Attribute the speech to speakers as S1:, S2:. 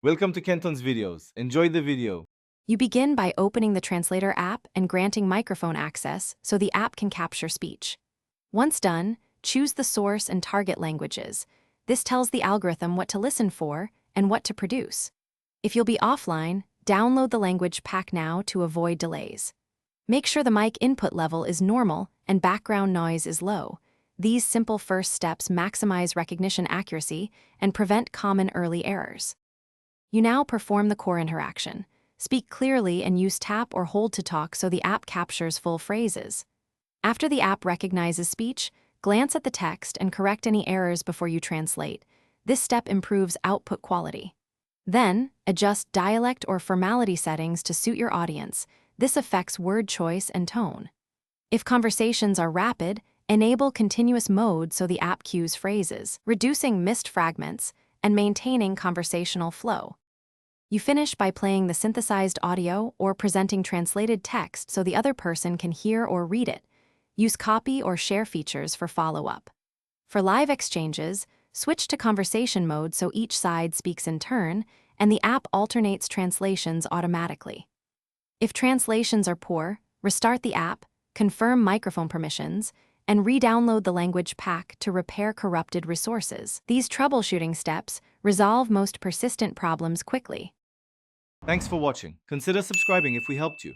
S1: Welcome to Kenton's videos. Enjoy the video.
S2: You begin by opening the Translator app and granting microphone access so the app can capture speech. Once done, choose the source and target languages. This tells the algorithm what to listen for and what to produce. If you'll be offline, download the language pack now to avoid delays. Make sure the mic input level is normal and background noise is low. These simple first steps maximize recognition accuracy and prevent common early errors. You now perform the core interaction. Speak clearly and use tap or hold to talk so the app captures full phrases. After the app recognizes speech, glance at the text and correct any errors before you translate. This step improves output quality. Then, adjust dialect or formality settings to suit your audience. This affects word choice and tone. If conversations are rapid, enable continuous mode so the app cues phrases, reducing missed fragments and maintaining conversational flow. You finish by playing the synthesized audio or presenting translated text so the other person can hear or read it. Use copy or share features for follow-up. For live exchanges, switch to conversation mode so each side speaks in turn, and the app alternates translations automatically. If translations are poor, restart the app, confirm microphone permissions, and re-download the language pack to repair corrupted resources. These troubleshooting steps resolve most persistent problems quickly.
S1: Thanks for watching. Consider subscribing if we helped you.